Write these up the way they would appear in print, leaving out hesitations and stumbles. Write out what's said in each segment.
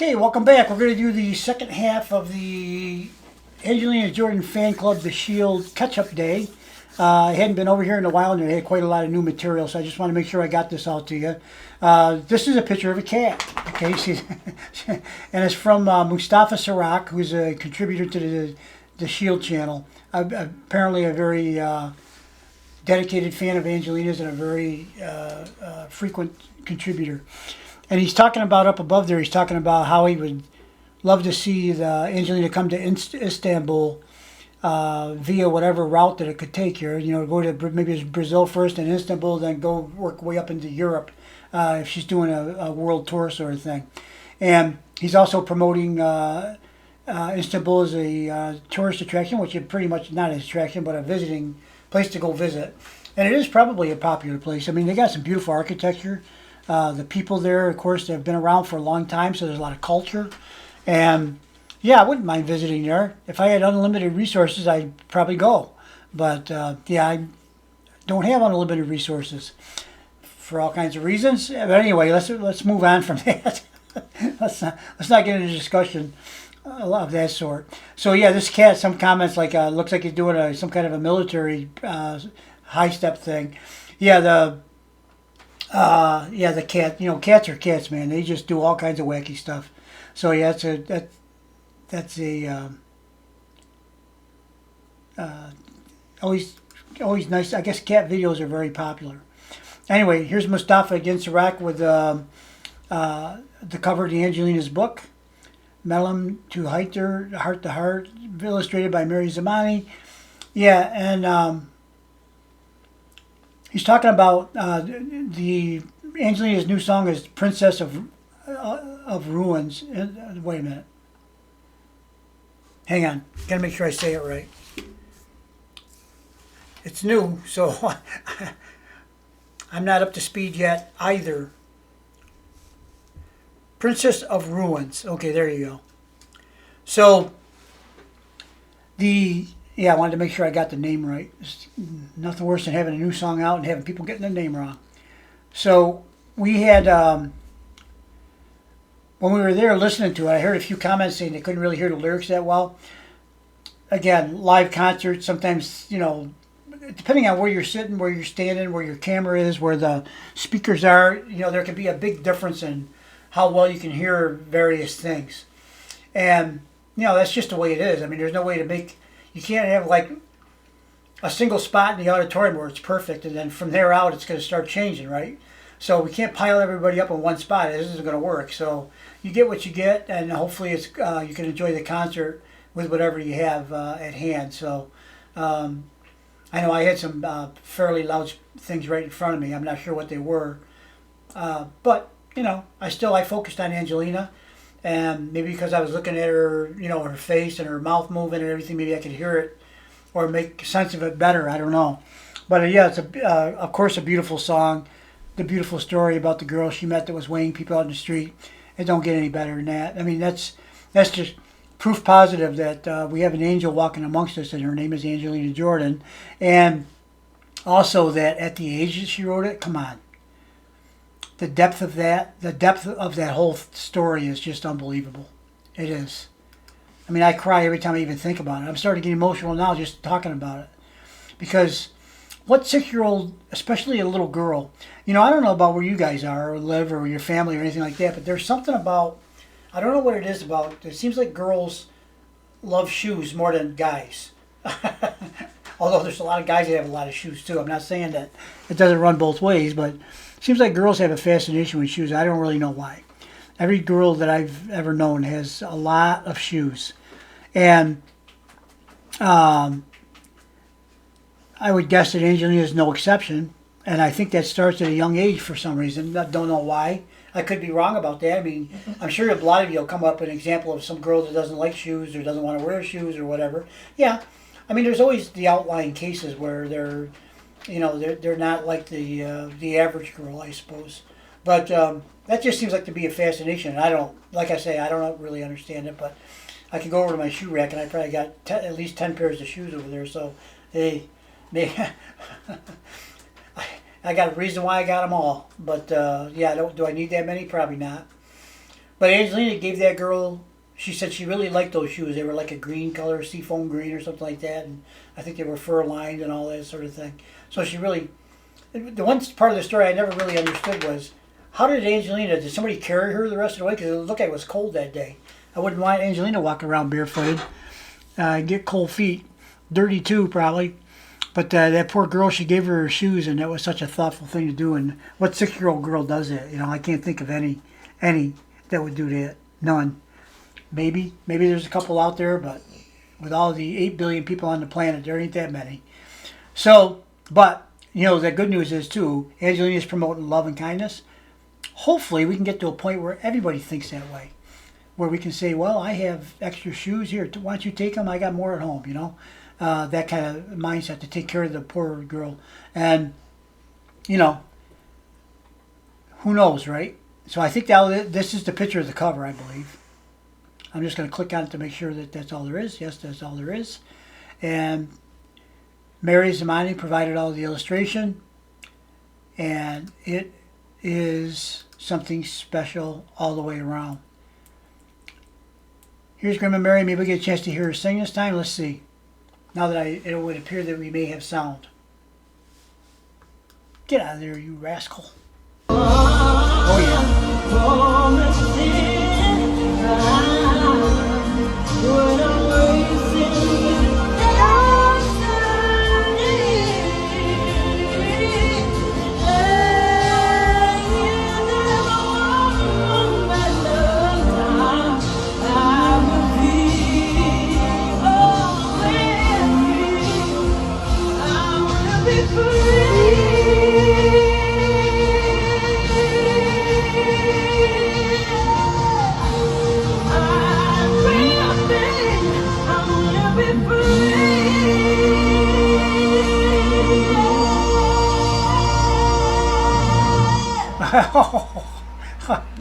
Okay, welcome back. We're going to do the second half of the Angelina Jordan Fan Club The Shield Catch-Up Day. I hadn't been over here in a while, and they had quite a lot of new material, so I just want to make sure I got this out to you. This is a picture of a cat, okay? See, and it's from Mustafa Sarak, who's a contributor to the Shield channel. Apparently a very dedicated fan of Angelina's and a very frequent contributor. And he's talking about up above there, he's talking about how he would love to see Angelina come to Istanbul via whatever route that it could take here. You know, go to maybe Brazil first and Istanbul, then go work way up into Europe if she's doing a world tour sort of thing. And he's also promoting Istanbul as a tourist attraction, which is pretty much not an attraction, but a visiting place to go visit. And it is probably a popular place. I mean, they got some beautiful architecture. The people there, of course, they've been around for a long time, so there's a lot of culture. And yeah, I wouldn't mind visiting there. If I had unlimited resources, I'd probably go. But yeah, I don't have unlimited resources for all kinds of reasons. But anyway, let's move on from that. let's not get into a discussion of that sort. So yeah, this cat, some comments like looks like he's doing some kind of a military high step thing. Yeah, the cat. You know, cats are cats, man. They just do all kinds of wacky stuff. So yeah, that's always nice. I guess cat videos are very popular. Anyway, here's Mustafa against Iraq with the cover of the Angelina's book, Melon to Heart to Heart, illustrated by Mary Zamani. Yeah, and he's talking about the Angelina's new song is Princess of Ruins. Wait a minute. Hang on. Gotta make sure I say it right. It's new, so I'm not up to speed yet either. Princess of Ruins. Okay, there you go. So I wanted to make sure I got the name right. It's nothing worse than having a new song out and having people getting the name wrong. So we had, when we were there listening to it, I heard a few comments saying they couldn't really hear the lyrics that well. Again, live concerts, sometimes, you know, depending on where you're sitting, where you're standing, where your camera is, where the speakers are, you know, there can be a big difference in how well you can hear various things. And, you know, that's just the way it is. I mean, there's no way to make... You can't have like a single spot in the auditorium where it's perfect, and then from there out it's going to start changing, right? So we can't pile everybody up in one spot. This isn't going to work. So you get what you get, and hopefully it's you can enjoy the concert with whatever you have at hand. So I know I had some fairly loud things right in front of me. I'm not sure what they were, but you know, I focused on Angelina. And maybe because I was looking at her, you know, her face and her mouth moving and everything, maybe I could hear it or make sense of it better. I don't know. But yeah, it's of course a beautiful song. The beautiful story about the girl she met that was weighing people out in the street. It don't get any better than that. I mean, that's just proof positive that we have an angel walking amongst us, and her name is Angelina Jordan. And also that at the age that she wrote it, come on. The depth of that whole story is just unbelievable. It is. I mean, I cry every time I even think about it. I'm starting to get emotional now just talking about it. Because what 6-year-old, especially a little girl, you know, I don't know about where you guys are or live or your family or anything like that, but there's something about, I don't know what it is about, it seems like girls love shoes more than guys. Although there's a lot of guys that have a lot of shoes too. I'm not saying that it doesn't run both ways, but seems like girls have a fascination with shoes. I don't really know why. Every girl that I've ever known has a lot of shoes. And I would guess that Angelina is no exception. And I think that starts at a young age for some reason. I don't know why. I could be wrong about that. I mean, I'm sure a lot of you will come up with an example of some girl that doesn't like shoes or doesn't want to wear shoes or whatever. Yeah. I mean, there's always the outlying cases where they're not like the average girl, I suppose. But that just seems like to be a fascination. I don't really understand it, but I could go over to my shoe rack and I probably got at least 10 pairs of shoes over there. So hey, I got a reason why I got them all. But yeah, do I need that many? Probably not. But Angelina gave that girl. She said she really liked those shoes. They were like a green color, seafoam green or something like that, and I think they were fur lined and all that sort of thing. So she really. The one part of the story I never really understood was, how did Angelina? Did somebody carry her the rest of the way? Because it looked like it was cold that day. I wouldn't want Angelina walking around barefooted, get cold feet, dirty too probably. But that poor girl, she gave her shoes, and that was such a thoughtful thing to do. And what 6-year-old girl does that? You know, I can't think of any that would do that. None. Maybe there's a couple out there, but with all the 8 billion people on the planet, there ain't that many. So, but you know, the good news is too, Angelina's promoting love and kindness. Hopefully, we can get to a point where everybody thinks that way, where we can say, well, I have extra shoes here. Why don't you take them? I got more at home, you know. That kind of mindset to take care of the poor girl. And, you know, who knows, right? So I think this is the picture of the cover, I believe. I'm just going to click on it to make sure that that's all there is. Yes, that's all there is. And Mary Zamani provided all the illustration. And it is something special all the way around. Here's Grandma Mary. Maybe we get a chance to hear her sing this time. Let's see. Now that it would appear that we may have sound. Get out of there, you rascal. Oh, yeah.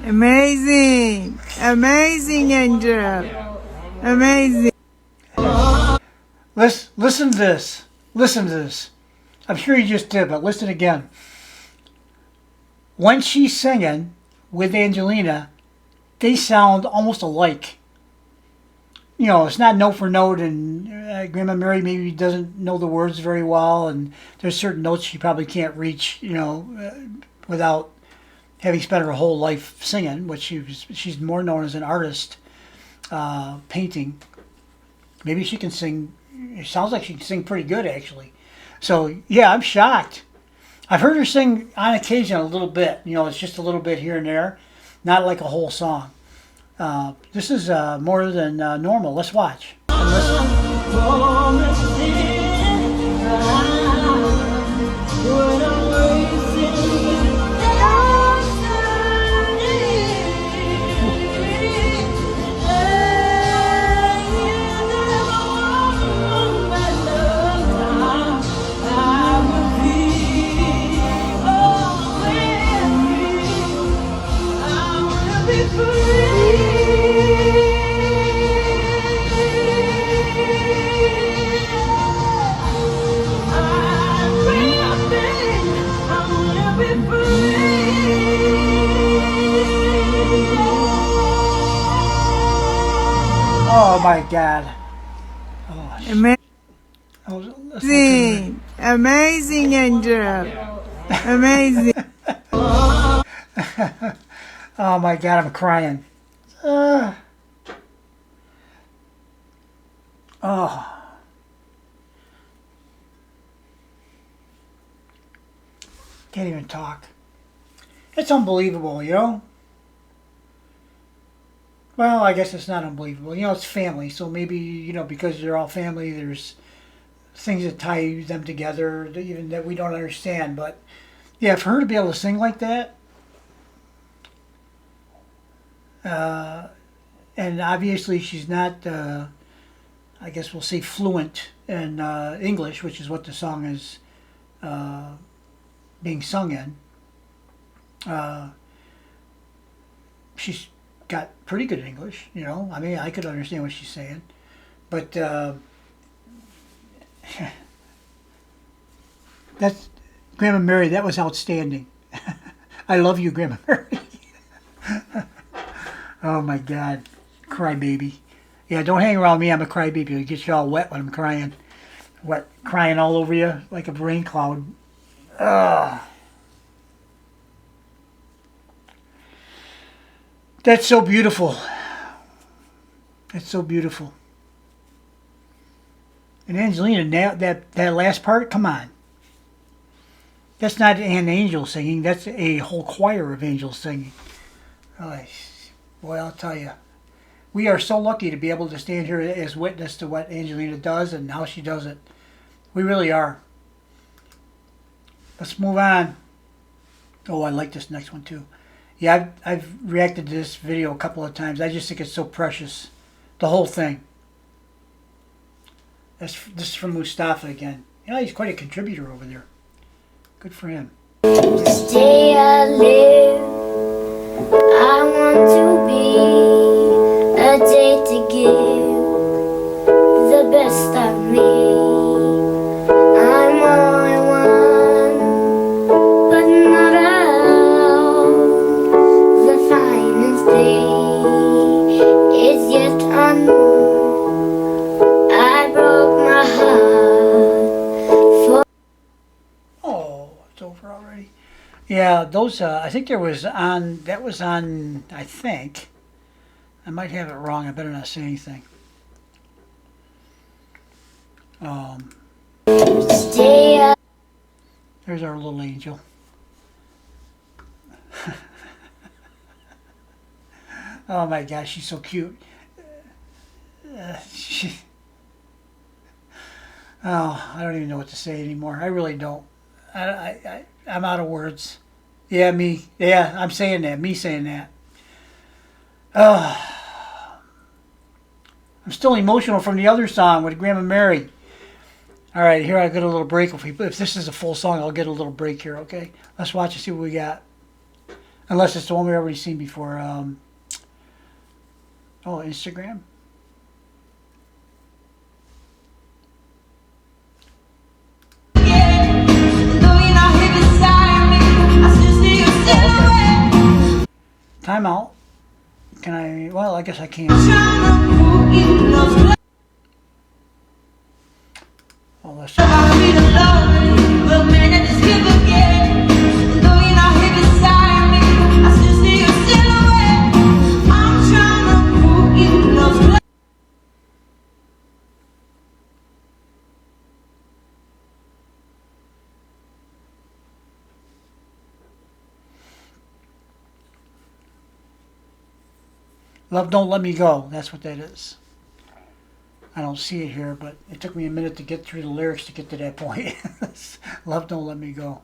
Amazing, amazing, Angel, amazing. Listen to this. Listen to this. I'm sure you just did, but listen again. When she's singing with Angelina, they sound almost alike. You know, it's not note for note, and Grandma Mary maybe doesn't know the words very well, and there's certain notes she probably can't reach, you know, without having spent her whole life singing, which she's more known as an artist, painting. Maybe she can sing. It sounds like she can sing pretty good, actually. So, yeah, I'm shocked. I've heard her sing on occasion a little bit. You know, it's just a little bit here and there, not like a whole song. This is more than normal. Let's watch and listen. Oh my God. Oh, Amazing, amazing, Angel, amazing. Oh my God, I'm crying. Oh. Can't even talk. It's unbelievable, you know? Well, I guess it's not unbelievable. You know, it's family, so maybe, you know, because they're all family, there's things that tie them together, even that we don't understand. But, yeah, for her to be able to sing like that, and obviously she's not, I guess we'll say fluent in English, which is what the song is being sung in. She's got pretty good English, you know. I mean, I could understand what she's saying. But that's Grandma Mary, that was outstanding. I love you, Grandma Mary. Oh my God, crybaby. Yeah, don't hang around me. I'm a crybaby. It gets you all wet when I'm crying. Wet, crying all over you like a rain cloud. Ugh. That's so beautiful. That's so beautiful. And Angelina, that last part, come on. That's not an angel singing. That's a whole choir of angels singing. Oh, boy, I'll tell you. We are so lucky to be able to stand here as witness to what Angelina does and how she does it. We really are. Let's move on. Oh, I like this next one too. Yeah, I've reacted to this video a couple of times. I just think it's so precious. The whole thing. This is from Mustafa again. You know, he's quite a contributor over there. Good for him. This day I live, I want to be a day to give the best of me. I'm all I want, but not alone. The finest day is yet unknown. I broke my heart. Oh, it's over already. Yeah, those. I think there was on. That was on. I think. I might have it wrong. I better not say anything. Stay There's our little angel. Oh my gosh, she's so cute. Oh, I don't even know what to say anymore. I really don't. I'm out of words. Yeah, me. Yeah, I'm saying that. Me saying that. Oh, I'm still emotional from the other song with Grandma Mary. All right, here I get a little break. If this is a full song, I'll get a little break here, okay? Let's watch and see what we got. Unless it's the one we've already seen before. Oh, Instagram. Time out. Can I? Well, I guess I can. Oh, let's. Love Don't Let Me Go. That's what that is. I don't see it here, but it took me a minute to get through the lyrics to get to that point. Love Don't Let Me Go.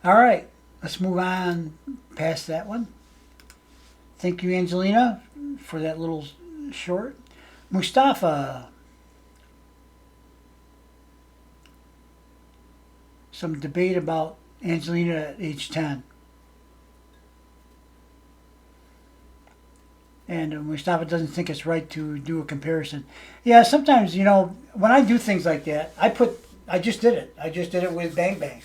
All right, let's move on past that one. Thank you, Angelina, for that little short. Mustafa. Some debate about Angelina at age 10. And Mustafa doesn't think it's right to do a comparison. Yeah, sometimes, you know, when I do things like that, I just did it. I just did it with Bang Bang.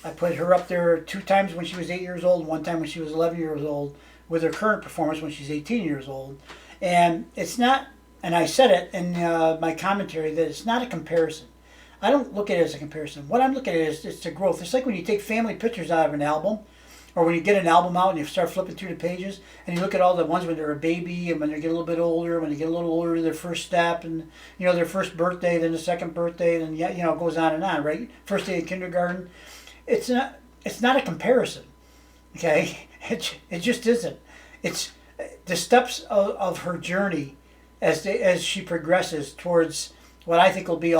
I put her up there 2 times when she was 8 years old, 1 time when she was 11 years old, with her current performance when she's 18 years old. And it's not, and I said it in my commentary, that it's not a comparison. I don't look at it as a comparison. What I'm looking at is it's a growth. It's like when you take family pictures out of an album, or when you get an album out and you start flipping through the pages and you look at all the ones when they're a baby and when they get a little bit older, when they get a little older, their first step and, you know, their first birthday, then the second birthday, then, you know, it goes on and on, right? First day of kindergarten. It's not a comparison, okay? It just isn't. It's the steps of her journey as she progresses towards what I think will be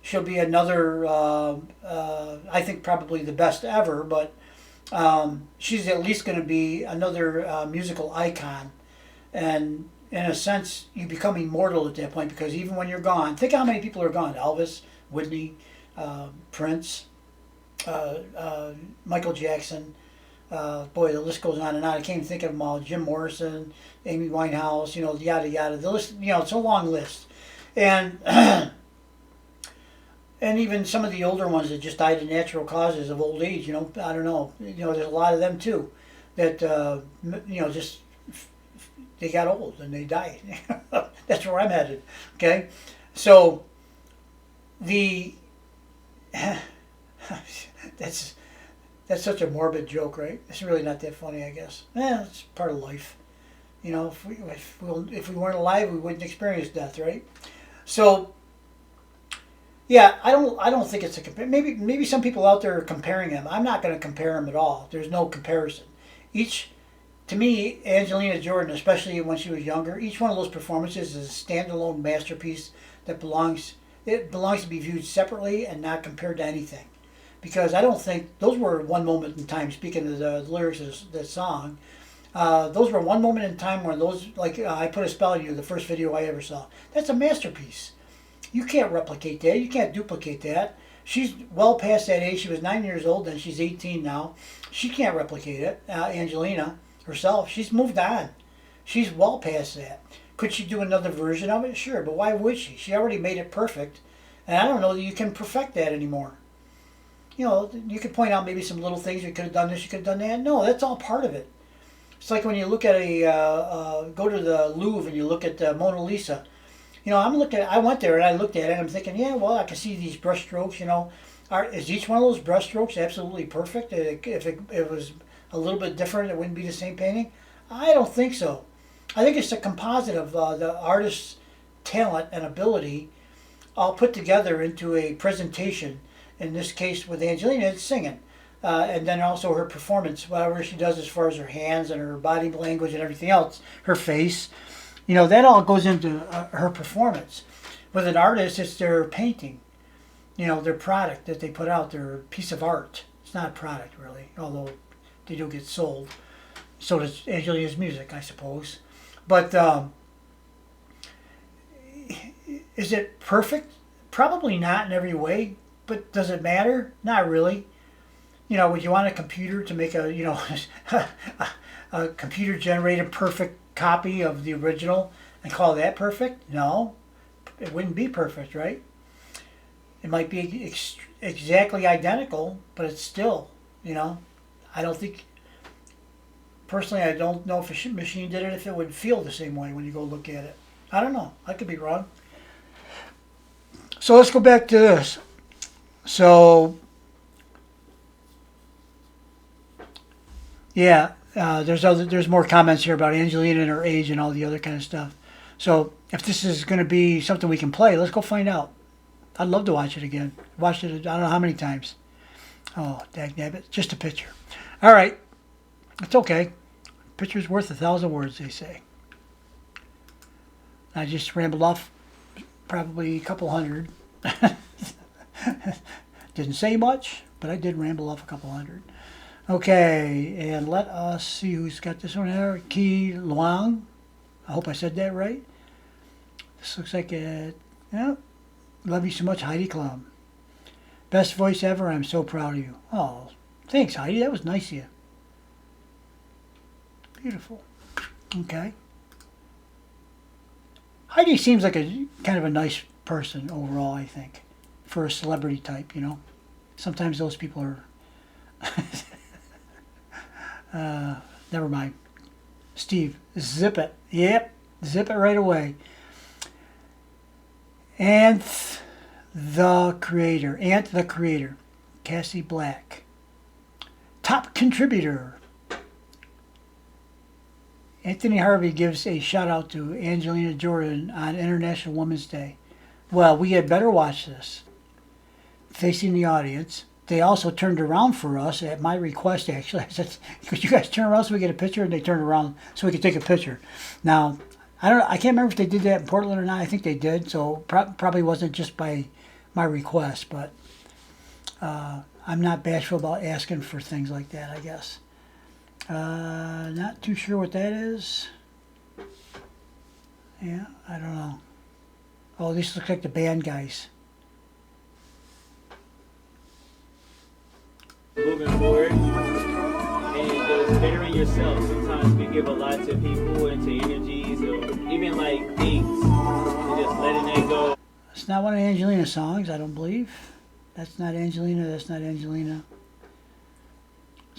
she'll be another, I think probably the best ever, but she's at least going to be another musical icon. And in a sense, you become immortal at that point, because even when you're gone, think how many people are gone. Elvis, Whitney, Prince, Michael Jackson. Boy, the list goes on and on. I can't even think of them all. Jim Morrison, Amy Winehouse, you know, yada, yada. The list, you know, it's a long list. And and even some of the older ones that just died of natural causes of old age, you know, I don't know. You know, there's a lot of them too that, you know, just they got old and they died. That's where I'm headed. Okay, so the that's such a morbid joke, right? It's really not that funny, I guess. It's part of life. You know, if we weren't alive, we wouldn't experience death, right? So, yeah, I don't think it's a compare. Maybe some people out there are comparing them. I'm not going to compare them at all. There's no comparison. To me, Angelina Jordan, especially when she was younger, each one of those performances is a standalone masterpiece that belongs to be viewed separately and not compared to anything. Because I don't think those were one moment in time. Speaking of the lyrics of the song, those were one moment in time where those, like I Put a Spell on You, the first video I ever saw. That's a masterpiece. You can't replicate that. You can't duplicate that. She's well past that age. She was 9 years old, and she's 18 now. She can't replicate it. Angelina herself, she's moved on. She's well past that. Could she do another version of it? Sure, but why would she? She already made it perfect, and I don't know that you can perfect that anymore. You know, you could point out maybe some little things. You could have done this, you could have done that. No, that's all part of it. It's like when you look at go to the Louvre and you look at the Mona Lisa. You know, I went there and I looked at it and I'm thinking, yeah, well, I can see these brush strokes, you know. Is each one of those brush strokes absolutely perfect? If it was a little bit different, it wouldn't be the same painting? I don't think so. I think it's a composite of the artist's talent and ability all put together into a presentation. In this case with Angelina, it's singing. And then also her performance, whatever she does as far as her hands and her body language and everything else, her face. You know, that all goes into her performance. With an artist, it's their painting. You know, their product that they put out, their piece of art. It's not a product, really, although they do get sold. So does Angelina's music, I suppose. But is it perfect? Probably not in every way. But does it matter? Not really. You know, would you want a computer to make a computer-generated perfect copy of the original and call that perfect? No, it wouldn't be perfect, right? It might be exactly identical, but it's still, you know, I don't think, personally, I don't know if a machine did it, if it would feel the same way when you go look at it. I don't know. I could be wrong. So let's go back to this. So, yeah, there's more comments here about Angelina and her age and all the other kind of stuff. So if this is going to be something we can play, let's go find out. I'd love to watch it again. Watched it I don't know how many times. Oh, dagnabbit, just a picture. All right, it's okay. Picture's worth 1,000 words, they say. I just rambled off probably a couple hundred. Didn't say much, but I did ramble off a couple hundred. Okay, and let us see who's got this one here. Ki Luang. I hope I said that right. This looks like it. Yeah. Love you so much, Heidi Klum. Best voice ever. I'm so proud of you. Oh, thanks, Heidi. That was nice of you. Beautiful. Okay. Heidi seems like a kind of a nice person overall, I think, for a celebrity type, you know. Sometimes those people are... never mind. Steve, zip it. Yep, zip it right away. Ant the Creator. Cassie Black. Top contributor. Anthony Harvey gives a shout out to Angelina Jordan on International Women's Day. Well, we had better watch this. Facing the audience. They also turned around for us at my request, actually. I said, could you guys turn around so we get a picture? And they turned around so we could take a picture. Now, I can't remember if they did that in Portland or not. I think they did, so probably wasn't just by my request, but I'm not bashful about asking for things like that, I guess. Not too sure what that is. Yeah, I don't know. Oh, this looks like the band guys. Moving forward and just bettering yourself. Sometimes we give a lot to people and to energies or even like things and just letting that go. It's not one of Angelina's songs, I don't believe. That's not Angelina. Let's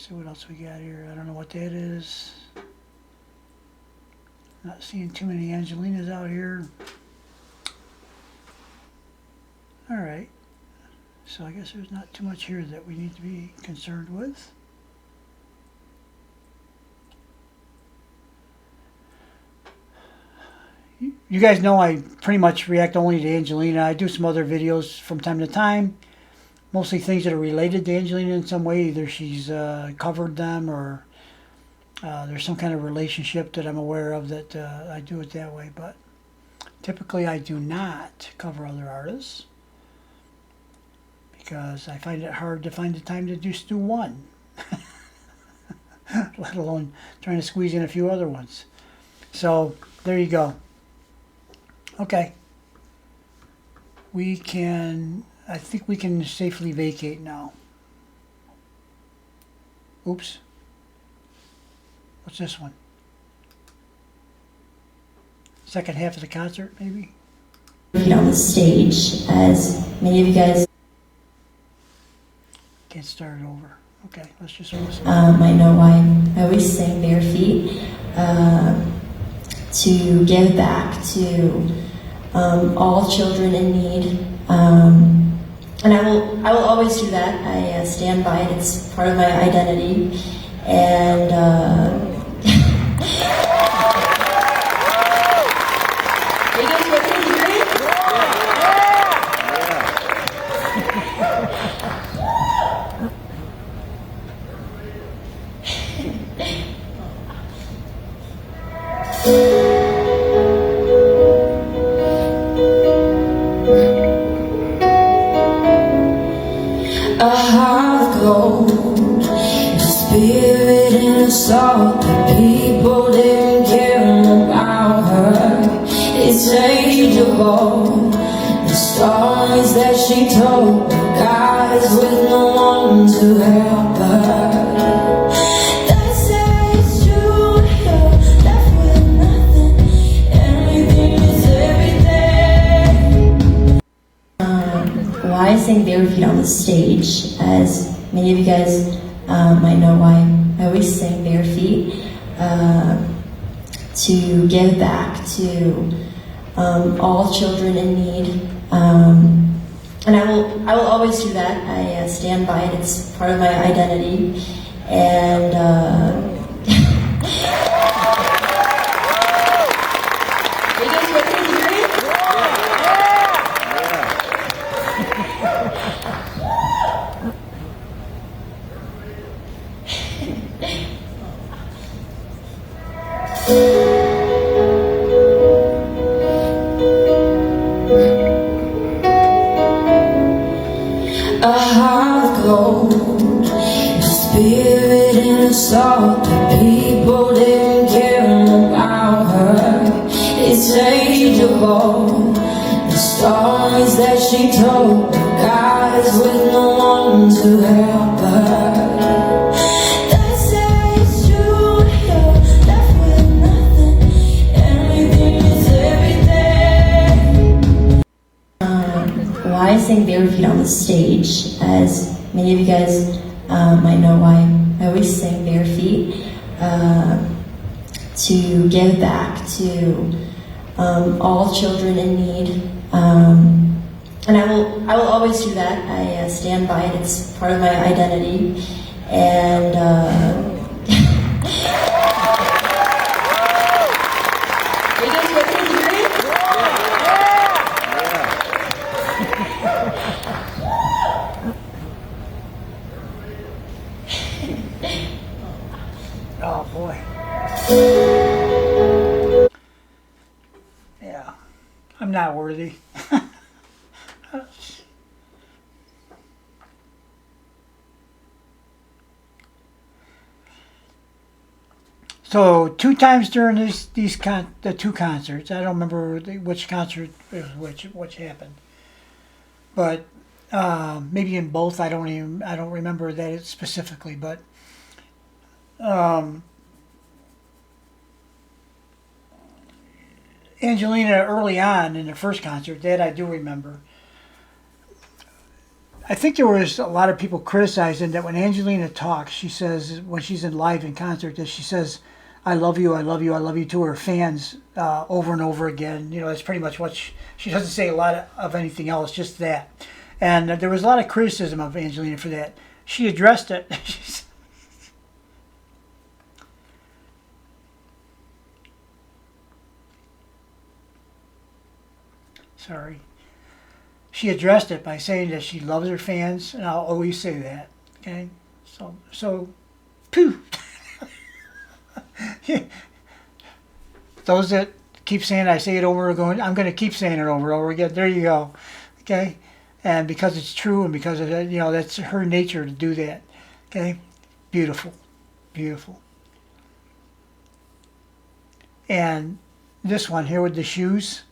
see what else we got here. I don't know what that is. Not seeing too many Angelinas out here. All right. So I guess there's not too much here that we need to be concerned with. You guys know I pretty much react only to Angelina. I do some other videos from time to time. Mostly things that are related to Angelina in some way. Either she's covered them or there's some kind of relationship that I'm aware of that I do it that way. But typically I do not cover other artists because I find it hard to find the time to just do one. Let alone trying to squeeze in a few other ones. So there you go. Okay. I think we can safely vacate now. Oops. What's this one? Second half of the concert, maybe? On the stage, as many of you guys Can't start it over. Okay, let's just listen. might know, I always sing bare feet to give back to all children in need. And I will always do that. I stand by it. It's part of my identity. And are you guys ready to hear it? A heart of gold, a spirit in a soul. People didn't care about her. It's changeable. The stories that she told, guys with no one to help her. They say it's true, you're left with nothing. Everything is everything. Why I sing bare feet on the stage, as many of you guys might know, why I always sing bare feet to give back to all children in need. And I will always do that. I stand by it. It's part of my identity. And are you guys ready to hear it? A heart of gold, a spirit in a soul. People didn't care about her. It's changeable. The stories that she told, guys with no one to help her. They say it's true, you're left with nothing. Everything is everything. Why I sing bare feet on the stage, as many of you guys might know, why I always sing bare feet to give back to all children in need. And I will always do that. I stand by it. It's part of my identity. And Are you guys ready to hear it? Oh boy. Yeah. I'm not worthy. So 2 times during the 2 concerts, I don't remember which concert was which happened, but maybe in both. I don't remember that specifically, but Angelina early on in the first concert, that I do remember. I think there was a lot of people criticizing that when Angelina talks, she says, when she's in live in concert, that she says I love you, I love you, I love you to her fans over and over again. You know, that's pretty much what she doesn't say a lot of anything else, just that. And there was a lot of criticism of Angelina for that. She addressed it. Sorry. She addressed it by saying that she loves her fans, and I'll always say that. Okay? So, pooh. Those that keep saying I say it over and going, I'm going to keep saying it over and over again. There you go. Okay? And because it's true and because of that, you know, that's her nature to do that. Okay? Beautiful. Beautiful. And this one here with the shoes,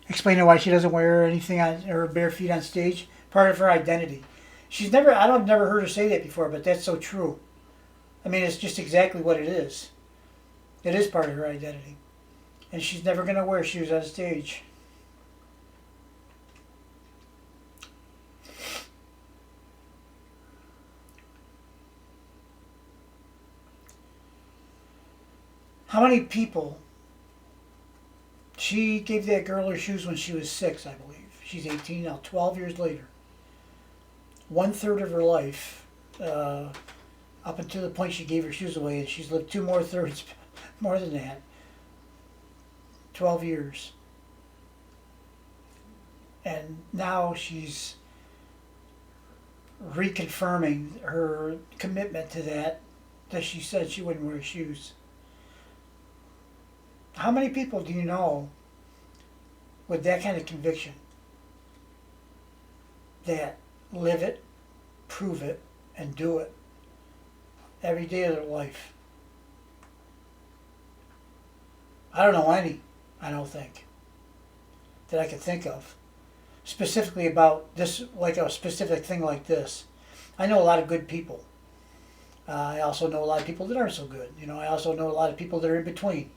explaining why she doesn't wear anything on her bare feet on stage, part of her identity. I've never heard her say that before, but that's so true. I mean, it's just exactly what it is. It is part of her identity. And she's never going to wear shoes on stage. How many people? She gave that girl her shoes when she was 6, I believe. She's 18 now, 12 years later. 1/3 of her life, up until the point she gave her shoes away, and she's lived 2 more thirds more than that. 12 years. And now she's reconfirming her commitment to that she said she wouldn't wear shoes. How many people do you know with that kind of conviction that live it, prove it, and do it every day of their life? I don't know any, I don't think, that I could think of. Specifically about this, like a specific thing like this. I know a lot of good people. I also know a lot of people that aren't so good. You know, I also know a lot of people that are in between.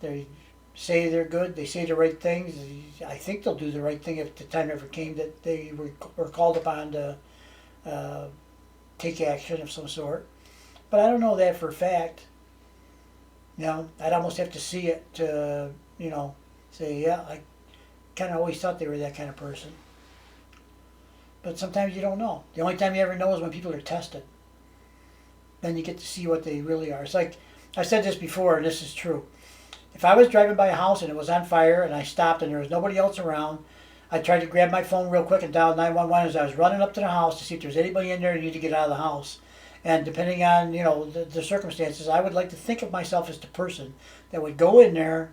They say they're good, they say the right things. I think they'll do the right thing if the time ever came that they were called upon to take action of some sort. But I don't know that for a fact. You know, I'd almost have to see it to, you know, say, yeah, I kind of always thought they were that kind of person. But sometimes you don't know. The only time you ever know is when people are tested. Then you get to see what they really are. It's like, I said this before, and this is true. If I was driving by a house and it was on fire and I stopped and there was nobody else around, I tried to grab my phone real quick and dial 911 as I was running up to the house to see if there's anybody in there who needed to get out of the house. And depending on, you know, the circumstances, I would like to think of myself as the person that would go in there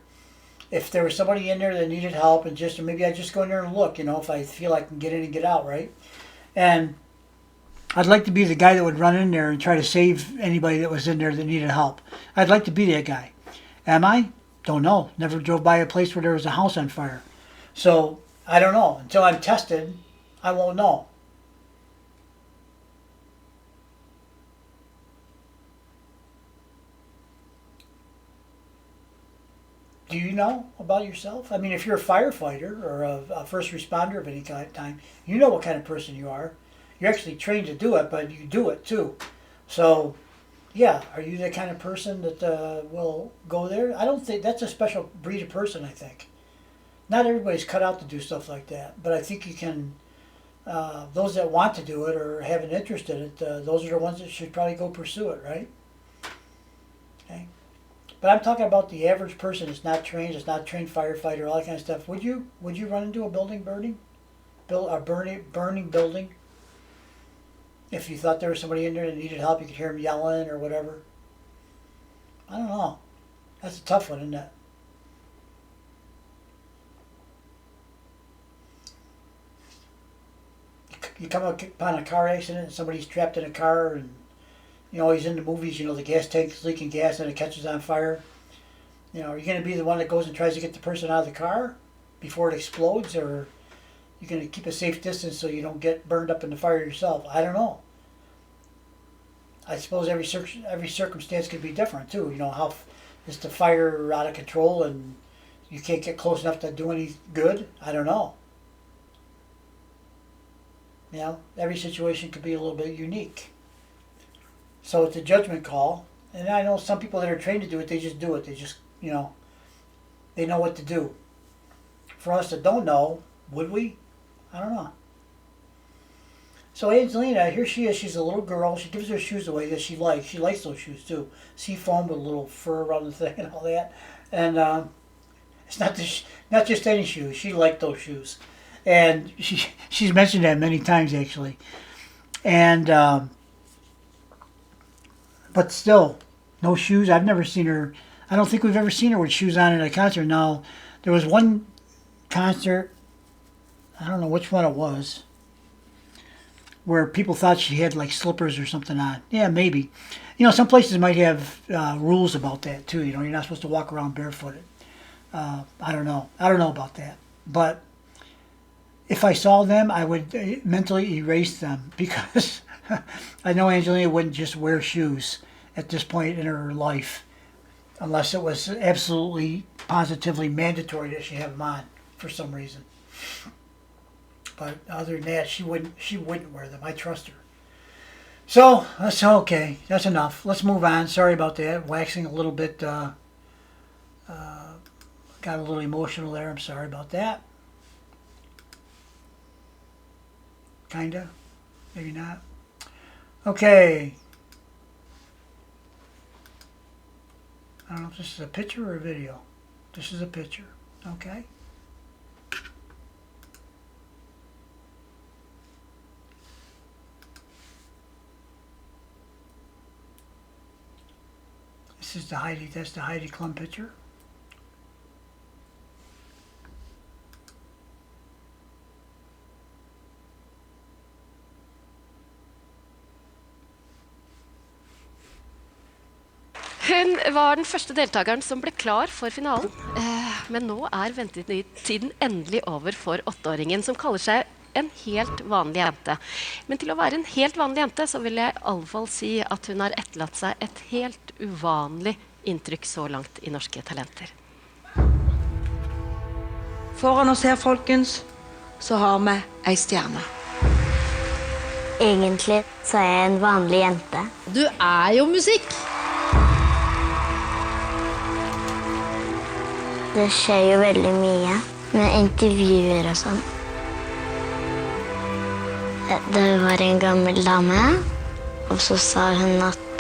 if there was somebody in there that needed help, and just, or maybe I'd just go in there and look, you know, if I feel I can get in and get out, right? And I'd like to be the guy that would run in there and try to save anybody that was in there that needed help. I'd like to be that guy. Am I? Don't know. Never drove by a place where there was a house on fire. So, I don't know. Until I'm tested, I won't know. Do you know about yourself? I mean, if you're a firefighter or a first responder of any kind of time, you know what kind of person you are. You're actually trained to do it, but you do it too. So, yeah, are you the kind of person that will go there? I don't think that's a special breed of person, I think. Not everybody's cut out to do stuff like that, but I think you can, those that want to do it or have an interest in it, those are the ones that should probably go pursue it, right? Okay. But I'm talking about the average person that's not trained firefighter, all that kind of stuff. Would you run into a building burning? Burning building? If you thought there was somebody in there that needed help, you could hear them yelling or whatever. I don't know. That's a tough one, isn't it? You come upon a car accident and somebody's trapped in a car, and you know, he's in the movies, you know, the gas tank's leaking gas and it catches on fire. You know, are you going to be the one that goes and tries to get the person out of the car before it explodes, or are you going to keep a safe distance so you don't get burned up in the fire yourself? I don't know. I suppose every circumstance could be different too. You know, how is the fire out of control and you can't get close enough to do any good? I don't know. You know, every situation could be a little bit unique. So it's a judgment call, And I know some people that are trained to do it, they just do it. They just, they know what to do. For us that don't know, would we? I don't know. So Angelina, here she is. She's a little girl. She gives her shoes away that she likes. She likes those shoes too. Seafoam with a little fur around the thing and all that. And it's not just any shoes. She liked those shoes, and she's mentioned that many times actually. And but still, no shoes. I've never seen her. I don't think we've ever seen her with shoes on at a concert. Now, there was one concert. I don't know which one it was, where people thought she had like slippers or something on. Yeah, maybe. Some places might have rules about that too. You're not supposed to walk around barefooted. I don't know. I don't know about that. But if I saw them, I would mentally erase them because I know Angelina wouldn't just wear shoes at this point in her life unless it was absolutely, positively mandatory that she have them on for some reason. But other than that, she wouldn't wear them. I trust her. So that's okay. That's enough. Let's move on. Sorry about that. Waxing a little bit. Got a little emotional there. I'm sorry about that. Kinda. Maybe not. Okay. I don't know if this is a picture or a video. This is a picture. Okay. This is that's the Heidi Klum picture. Hun var den første deltakeren som ble klar for finalen. Men nå er ventetiden endelig over for 8-åringen, som kaller seg en helt vanlig jente. Men til å være en helt vanlig jente, så vil jeg i alle fall si at hun har etterlatt seg et helt uvanlig inntrykk så langt i Norske Talenter. Foran oss her, folkens, så har vi ei stjerne. Egentlig så er jeg en vanlig jente. Du er jo musikk. Det skjer jo veldig mye med intervjuer og sånn. Det var en gammel dame, og så sa hun at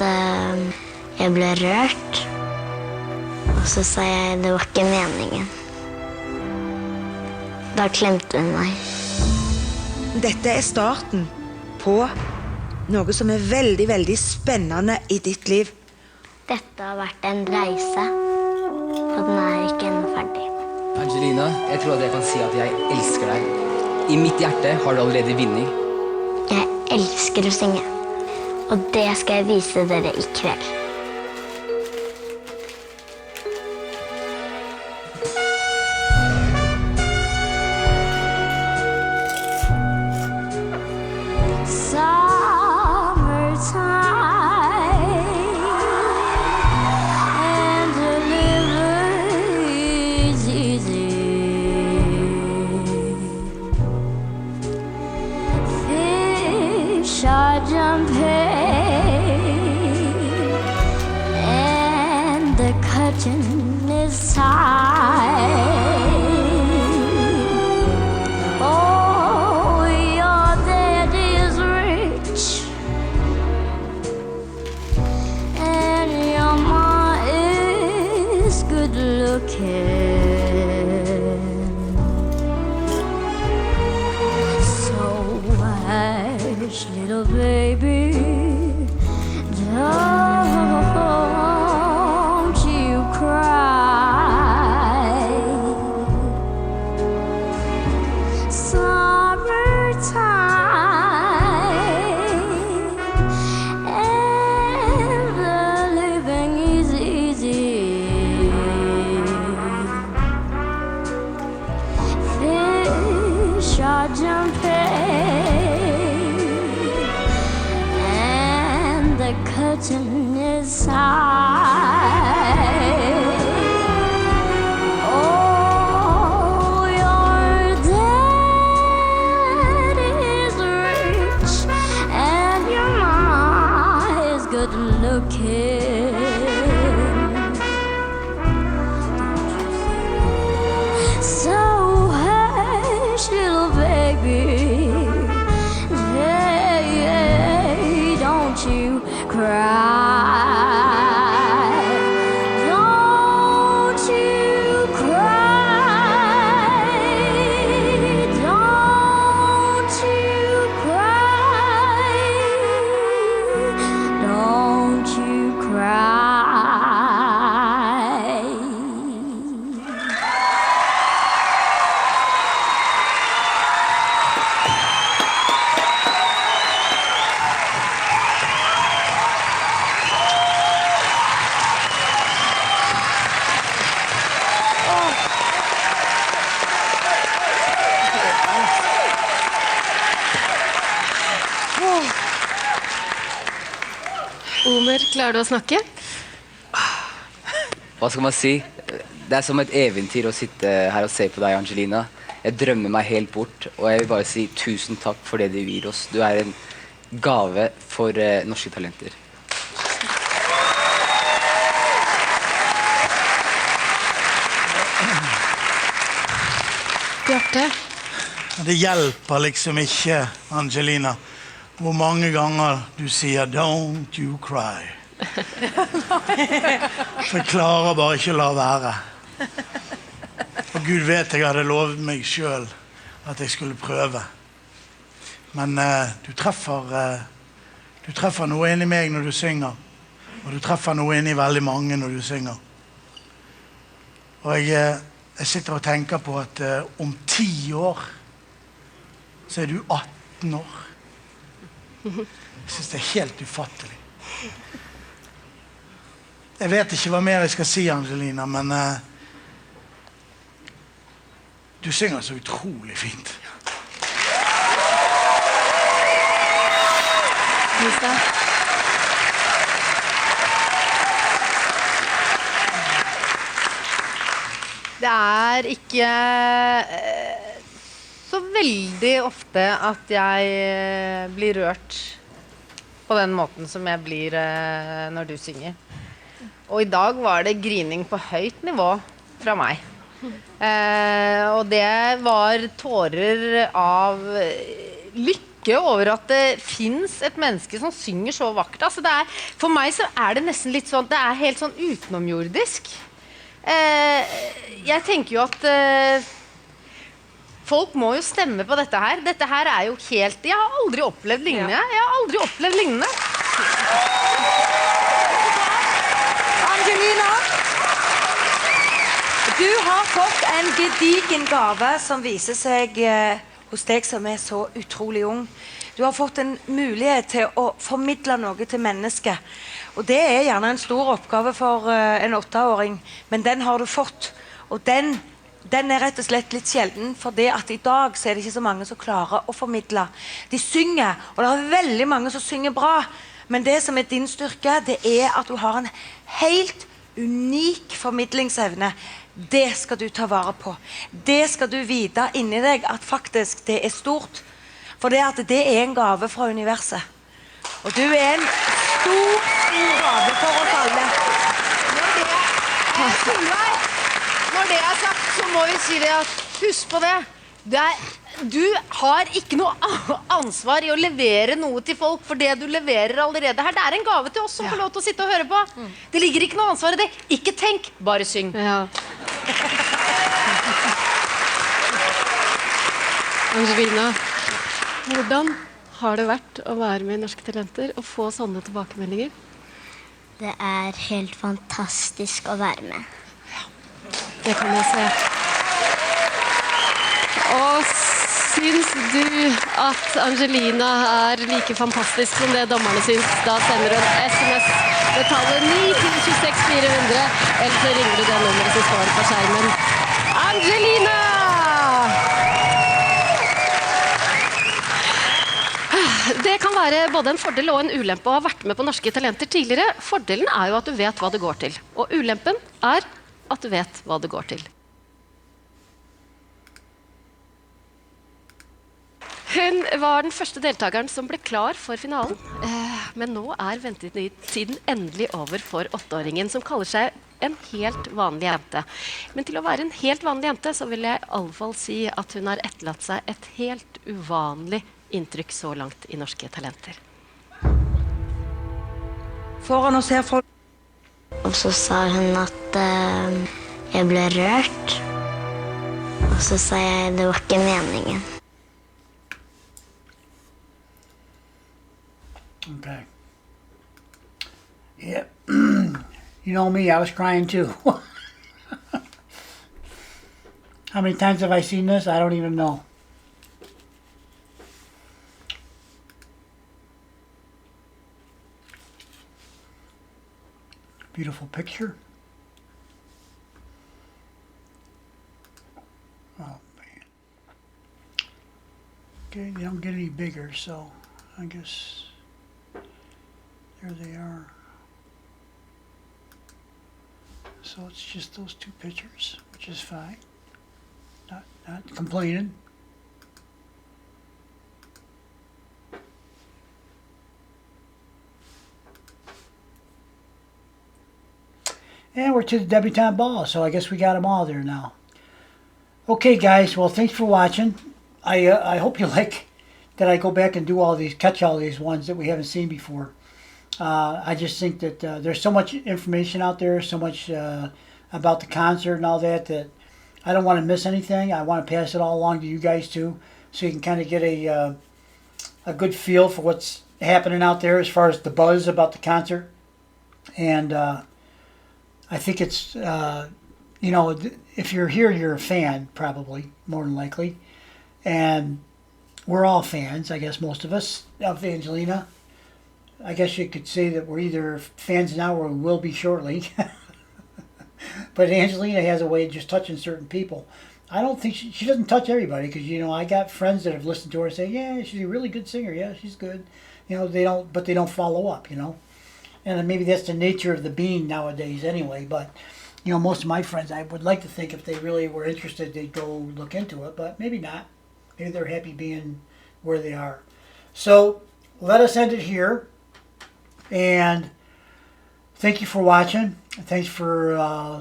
jeg ble rørt. Og så sa jeg det var ikke meningen. Da klemte hun meg. Dette er starten på noe som er veldig, veldig spennende i ditt liv. Dette har vært en reise, og den er ikke ennå ferdig. Angelina, jeg tror at jeg kan si at jeg elsker deg. I mitt hjerte har du allerede vunnet. Jeg elsker å synge, og det skal jeg vise dere i kveld. Little baby, don't you cry. Summertime, and the living is easy. Fish are jumping. The curtain is high. Oh, your dad is rich and your mom is good looking. cry. Don't you cry. Don't you cry. Don't you cry. Omer, klarer du å snakke? Hva skal man si? Det er som et eventyr å sitte her og se på deg, Angelina. Jeg drømmer meg helt bort, og jeg vil bare si tusen takk for det du gir oss. Du er en gave for norske talenter. Bjarte? Det hjelper liksom ikke, Angelina, hvor mange ganger du sier «Don't you cry». For jeg klarer bare ikke å la være. Og Gud vet jeg hadde lovet meg selv at jeg skulle prøve. Men du treffer noe inn i meg når du synger, og du treffer noe inn i veldig mange når du synger. Og jeg sitter og tenker på at om 10 år så er du 18 år. Jeg synes det er helt ufattelig. Jeg vet ikke hva mer jeg skal si, Angelina, men du synger så utrolig fint. Lisa? Det er ikke så veldig ofte at jeg blir rørt på den måten som jeg blir når du synger. Og i dag var det grining på høyt nivå fra meg. Og det var tårer av lykke over at det finnes et menneske som synger så vakkert. Altså for meg så er det nesten litt sånn, det er helt sånn utenomjordisk. Jeg tenker jo at folk må jo stemme på dette her. Dette her er jo helt... Jeg har aldri opplevd lignende. Angelina, du har fått en gedigen gave som viser seg hos deg som er så utrolig ung. Du har fått en mulighet til å formidle noe til mennesket. Og det er gjerne en stor oppgave for en 8-åring, men den har du fått. Og den er rett og slett litt sjelden, for det at i dag så er det ikke så mange som klarer å formidle. De synger, og det er veldig mange som synger bra, men det som er din styrke, det er at du har en helt unik formidlingsevne. Det skal du ta vare på. Det skal du vite inni deg at faktisk det er stort. For det at det er en gave fra universet. Og du er en stor gave for oss alle. Når det er sagt, så må vi si det at husk på det. Du har ikke noe ansvar i å levere noe til folk for det du leverer allerede her. Det er en gave til oss som får lov til å sitte og høre på. Det ligger ikke noe ansvar i det. Ikke tenk, bare syng. Ja. Angelina, hvordan har det vært å være med i Norske Talenter og få sånne tilbakemeldinger? Det er helt fantastisk å være med. Det kan jeg se. Og syns du at Angelina er like fantastisk som det dommerne syns? Da sender du en SMS med tallet 9 til 26 400, eller så ringer du det nummeret som står på skjermen. Angelina! Det kan være både en fordel og en ulempe å ha vært med på Norske Talenter tidligere. Fordelen er jo at du vet hva det går til, og ulempen er at du vet hva det går til. Hun var den første deltakeren som ble klar for finalen. Men nå er ventetiden endelig over for 8-åringen, som kaller seg en helt vanlig jente. Men til å være en helt vanlig jente, så vil jeg i alle fall si at hun har etterlatt seg et helt uvanlig inntrykk så langt i Norske Talenter. foran og ser folk. Og så sa hun at jeg ble rørt. Og så sa jeg det var ikke meningen. Okay. Yeah. You know me, I was crying too. How many times have I seen this? I don't even know. Beautiful picture. Oh man. Okay, they don't get any bigger, so I guess there they are. So it's just those two pictures, which is fine. Not complaining. And we're to the debutante ball, so I guess we got them all there now. Okay, guys. Well, thanks for watching. I hope you like that I go back and do all these, catch all these ones that we haven't seen before. I just think that there's so much information out there, so much about the concert and all that, that I don't want to miss anything. I want to pass it all along to you guys too, so you can kind of get a good feel for what's happening out there as far as the buzz about the concert. And I think it's, you know, if you're here, you're a fan, probably, more than likely. And we're all fans, I guess, most of us, of Angelina. I guess you could say that we're either fans now or we will be shortly. But Angelina has a way of just touching certain people. I don't think she doesn't touch everybody, because, you know, I got friends that have listened to her and say, yeah, she's a really good singer. Yeah, she's good. You know, they don't follow up, you know. And maybe that's the nature of the being nowadays anyway. But, you know, most of my friends, I would like to think if they really were interested, they'd go look into it. But maybe not. Maybe they're happy being where they are. So let us end it here. And thank you for watching. Thanks for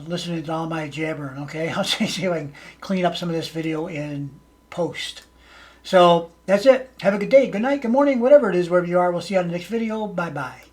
listening to all my jabbering, okay? I'll see if I can clean up some of this video in post. So that's it. Have a good day, good night, good morning, whatever it is, wherever you are. We'll see you on the next video. Bye-bye.